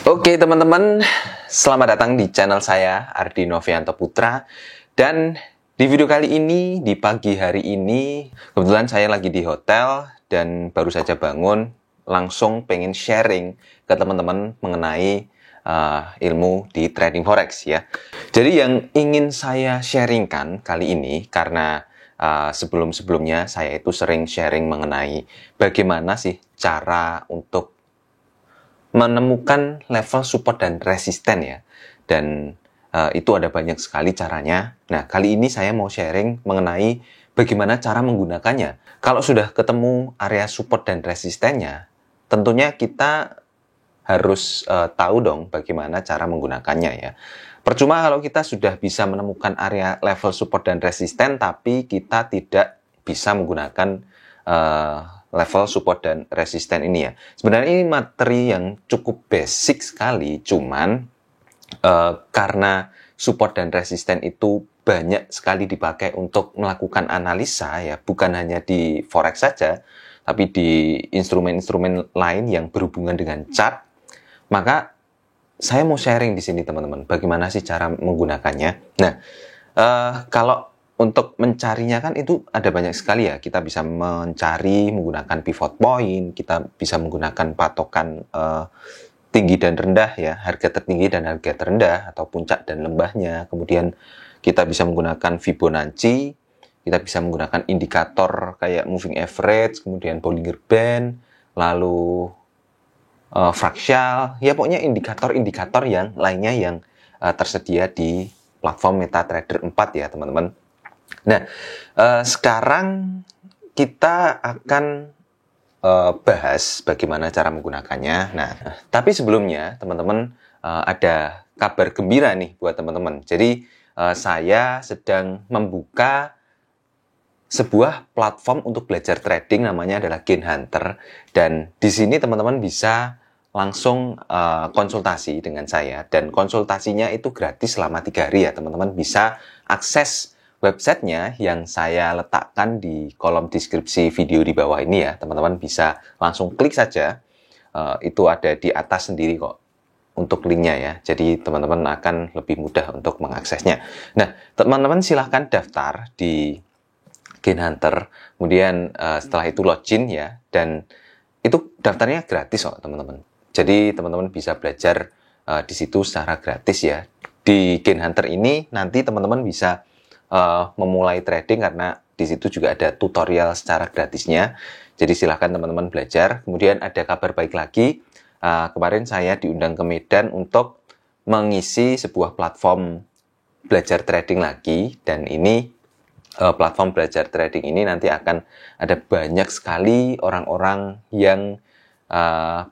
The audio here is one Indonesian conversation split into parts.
Oke teman-teman, selamat datang di channel saya Ardi Novianto Putra. Dan di video kali ini, di pagi hari ini, kebetulan saya lagi di hotel dan baru saja bangun, langsung pengen sharing ke teman-teman mengenai ilmu di trading forex ya. Jadi yang ingin saya sharingkan kali ini, karena sebelum-sebelumnya saya itu sering sharing mengenai bagaimana sih cara untuk menemukan level support dan resisten ya. Dan itu ada banyak sekali caranya. Nah, kali ini saya mau sharing mengenai bagaimana cara menggunakannya. Kalau sudah ketemu area support dan resistennya, tentunya kita harus tahu dong bagaimana cara menggunakannya ya. Percuma kalau kita sudah bisa menemukan area level support dan resisten, tapi kita tidak bisa menggunakan level support dan resisten ini ya. Sebenarnya ini materi yang cukup basic sekali, cuman karena support dan resisten itu banyak sekali dipakai untuk melakukan analisa ya, bukan hanya di forex saja, tapi di instrumen-instrumen lain yang berhubungan dengan chart. Maka saya mau sharing di sini teman-teman, bagaimana sih cara menggunakannya. Nah, kalau untuk mencarinya kan itu ada banyak sekali ya. Kita bisa mencari menggunakan pivot point, kita bisa menggunakan patokan tinggi dan rendah ya, harga tertinggi dan harga terendah, atau puncak dan lembahnya. Kemudian kita bisa menggunakan Fibonacci, kita bisa menggunakan indikator kayak moving average, kemudian Bollinger Band, lalu fraktal, ya pokoknya indikator-indikator yang lainnya yang tersedia di platform MetaTrader 4 ya teman-teman. Nah, sekarang kita akan bahas bagaimana cara menggunakannya. Nah, tapi sebelumnya teman-teman ada kabar gembira nih buat teman-teman. Jadi saya sedang membuka sebuah platform untuk belajar trading, namanya adalah Gain Hunter, dan di sini teman-teman bisa langsung konsultasi dengan saya, dan konsultasinya itu gratis selama 3 hari ya teman-teman. Bisa akses websitenya yang saya letakkan di kolom deskripsi video di bawah ini ya teman-teman. Bisa langsung klik saja, itu ada di atas sendiri kok untuk linknya ya, jadi teman-teman akan lebih mudah untuk mengaksesnya. Nah, teman-teman silahkan daftar di Gain Hunter, kemudian setelah itu login ya, dan itu daftarnya gratis kok teman-teman. Jadi teman-teman bisa belajar di situ secara gratis ya. Di Gain Hunter ini nanti teman-teman bisa memulai trading, karena di situ juga ada tutorial secara gratisnya. Jadi silahkan teman-teman belajar. Kemudian ada kabar baik lagi, kemarin saya diundang ke Medan untuk mengisi sebuah platform belajar trading lagi, dan ini platform belajar trading ini nanti akan ada banyak sekali orang-orang yang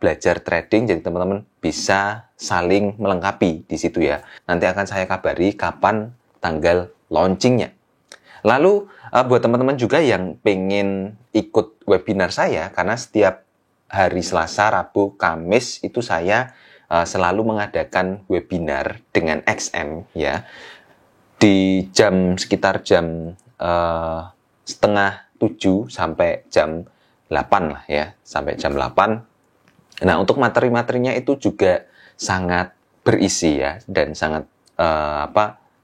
belajar trading, jadi teman-teman bisa saling melengkapi di situ ya. Nanti akan saya kabari kapan tanggal launchingnya. Lalu buat teman-teman juga yang pengen ikut webinar saya, karena setiap hari Selasa, Rabu, Kamis itu saya selalu mengadakan webinar dengan XM ya, di sekitar jam setengah 7 sampai jam 8 lah ya, sampai jam 8. Nah, untuk materi-materinya itu juga sangat berisi ya, dan sangat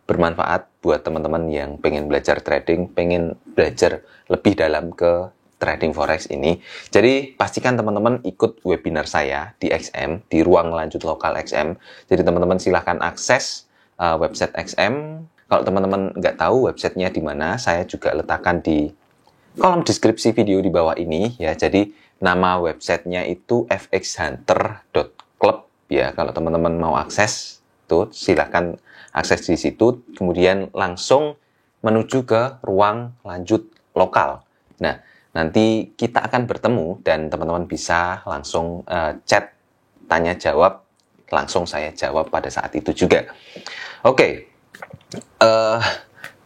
bermanfaat buat teman-teman yang pengen belajar trading, pengen belajar lebih dalam ke trading forex ini. Jadi pastikan teman-teman ikut webinar saya di XM, di ruang lanjut lokal XM. Jadi teman-teman silahkan akses website XM. Kalau teman-teman nggak tahu websitenya di mana, saya juga letakkan di kolom deskripsi video di bawah ini ya. Jadi nama websitenya itu fxhunter.club ya. Kalau teman-teman mau akses tuh silahkan akses di situ, kemudian langsung menuju ke ruang lanjut lokal. Nah, nanti kita akan bertemu dan teman-teman bisa langsung chat, tanya jawab, langsung saya jawab pada saat itu juga. Oke.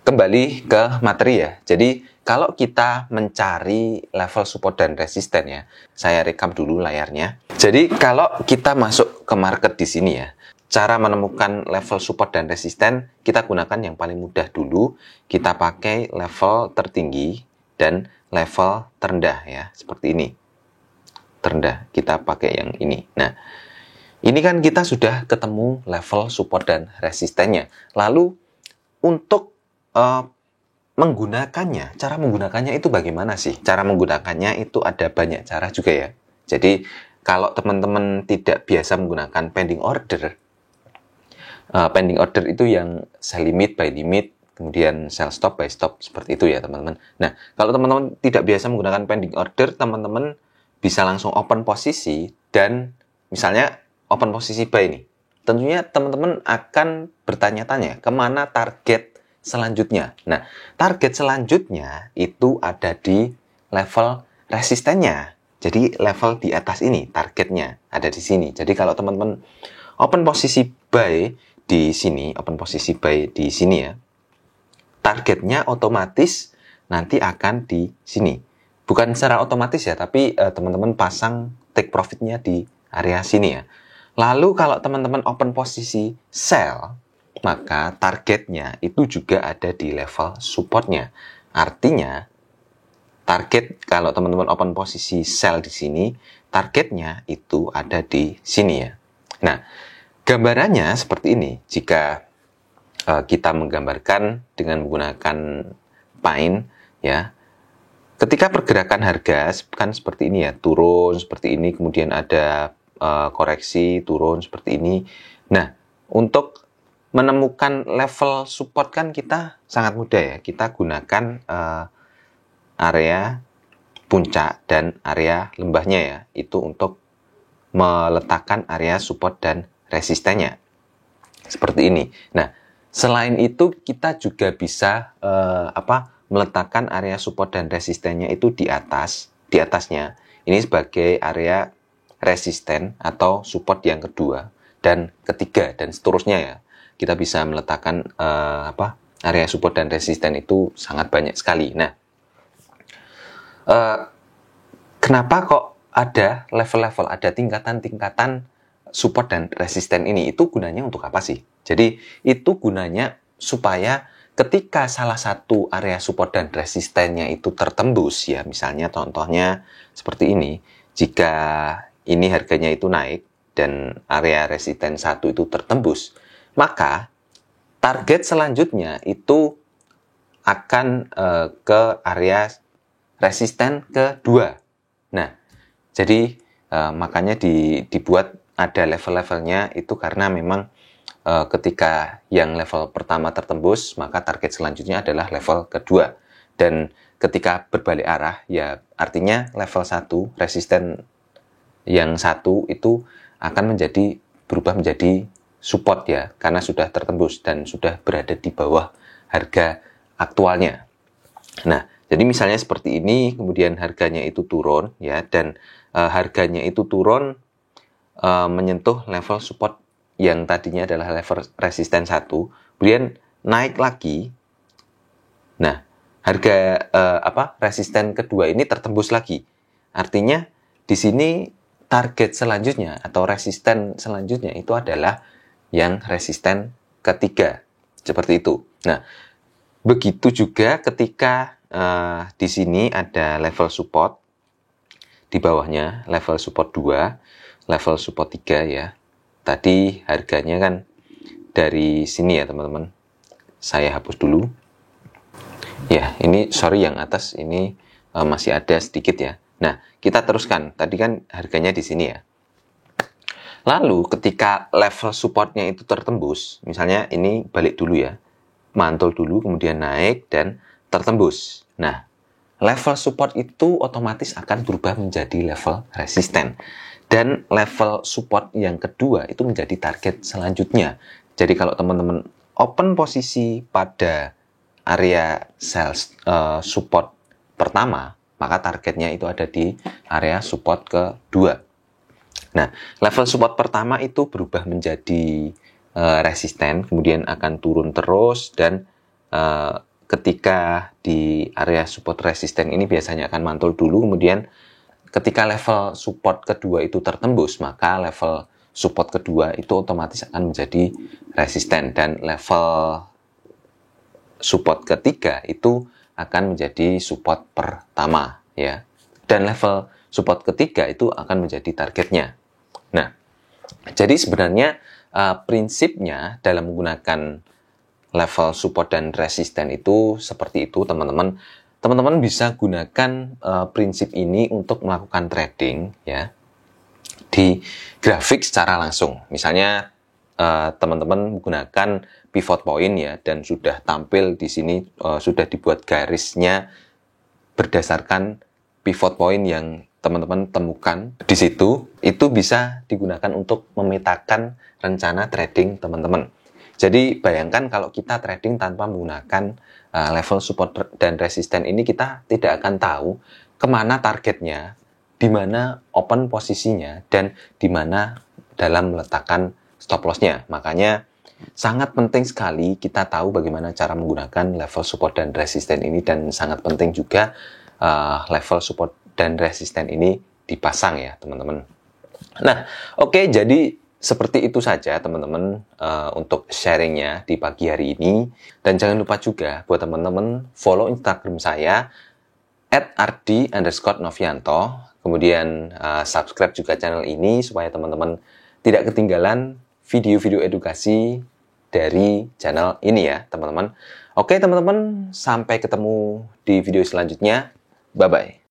Kembali ke materi ya. Jadi kalau kita mencari level support dan resisten ya, saya rekam dulu layarnya. Jadi kalau kita masuk ke market di sini ya, cara menemukan level support dan resisten kita gunakan yang paling mudah dulu. Kita pakai level tertinggi dan level terendah ya, seperti ini. Terendah kita pakai yang ini. Nah, Ini kan kita sudah ketemu level support dan resistennya. Lalu untuk menggunakannya, cara menggunakannya itu bagaimana sih? Cara menggunakannya itu ada banyak cara juga ya. Jadi kalau teman-teman tidak biasa menggunakan pending order itu yang sell limit, buy limit, kemudian sell stop, buy stop, seperti itu ya teman-teman. Nah, kalau teman-teman tidak biasa menggunakan pending order, teman-teman bisa langsung open posisi dan misalnya open posisi buy nih. Tentunya teman-teman akan bertanya-tanya kemana target selanjutnya. Nah, target selanjutnya itu ada di level resistennya. Jadi level di atas ini targetnya ada di sini. Jadi kalau teman-teman open posisi buy di sini, ya, targetnya otomatis nanti akan di sini. Bukan secara otomatis ya, tapi teman-teman pasang take profitnya di area sini ya. Lalu kalau teman-teman open posisi sell, maka targetnya itu juga ada di level supportnya. Artinya, target kalau teman-teman open posisi sell di sini, targetnya itu ada di sini ya. Nah, gambarannya seperti ini. Jika kita menggambarkan dengan menggunakan Pine, ya, ketika pergerakan harga kan seperti ini ya, turun seperti ini, kemudian ada koreksi, turun seperti ini. Nah, untuk menemukan level support kan kita sangat mudah ya. Kita gunakan area puncak dan area lembahnya ya. Itu untuk meletakkan area support dan resistennya. Seperti ini. Nah, selain itu kita juga bisa meletakkan area support dan resistennya itu di atasnya. Ini sebagai area resisten atau support yang kedua dan ketiga dan seterusnya ya. Kita bisa meletakkan area support dan resisten itu sangat banyak sekali. Nah, kenapa kok ada level-level, ada tingkatan-tingkatan support dan resisten ini? Itu gunanya untuk apa sih? Jadi itu gunanya supaya ketika salah satu area support dan resistennya itu tertembus ya, misalnya contohnya seperti ini, jika ini harganya itu naik dan area resisten 1 itu tertembus, maka target selanjutnya itu akan ke area resisten kedua. Nah, jadi makanya dibuat ada level-levelnya itu karena memang ketika yang level pertama tertembus, maka target selanjutnya adalah level kedua. Dan ketika berbalik arah, ya artinya level 1, resisten yang 1 itu akan berubah menjadi support ya, karena sudah tertembus dan sudah berada di bawah harga aktualnya. Nah, jadi misalnya seperti ini, kemudian harganya itu turun ya, dan harganya itu turun menyentuh level support yang tadinya adalah level resisten 1, kemudian naik lagi. Nah, harga resisten kedua ini tertembus lagi. Artinya di sini target selanjutnya atau resisten selanjutnya itu adalah yang resisten ketiga. Seperti itu. Nah, begitu juga ketika di sini ada level support, di bawahnya level support 2, level support 3 ya. Tadi harganya kan dari sini ya teman-teman. Saya hapus dulu. Ya, ini sorry yang atas ini masih ada sedikit ya. Nah, kita teruskan. Tadi kan harganya di sini ya. Lalu ketika level supportnya itu tertembus, misalnya ini balik dulu ya, mantul dulu, kemudian naik dan tertembus. Nah, level support itu otomatis akan berubah menjadi level resisten. Dan level support yang kedua itu menjadi target selanjutnya. Jadi kalau teman-teman open posisi pada area sales support pertama, maka targetnya itu ada di area support kedua. Nah, level support pertama itu berubah menjadi resisten, kemudian akan turun terus, dan ketika di area support resisten ini biasanya akan mantul dulu, kemudian ketika level support kedua itu tertembus, maka level support kedua itu otomatis akan menjadi resisten, dan level support ketiga itu akan menjadi support pertama ya. Dan level support ketiga itu akan menjadi targetnya. Nah, Jadi sebenarnya prinsipnya dalam menggunakan level support dan resisten itu seperti itu, teman-teman. Teman-teman bisa gunakan prinsip ini untuk melakukan trading ya di grafik secara langsung. Misalnya teman-teman menggunakan pivot point ya, dan sudah tampil di sini, sudah dibuat garisnya berdasarkan pivot point yang teman-teman temukan di situ. Itu bisa digunakan untuk memetakan rencana trading teman-teman. Jadi bayangkan kalau kita trading tanpa menggunakan level support dan resisten ini, kita tidak akan tahu kemana targetnya, di mana open posisinya, dan di mana dalam meletakkan stop loss-nya. Makanya sangat penting sekali kita tahu bagaimana cara menggunakan level support dan resisten ini, dan sangat penting juga level support dan resisten ini dipasang ya teman-teman. Nah, oke, jadi seperti itu saja teman-teman untuk sharingnya di pagi hari ini. Dan jangan lupa juga buat teman-teman follow Instagram saya @ardi_novianto. Kemudian subscribe juga channel ini supaya teman-teman tidak ketinggalan video-video edukasi dari channel ini ya teman-teman. Oke teman-teman, sampai ketemu di video selanjutnya. Bye-bye.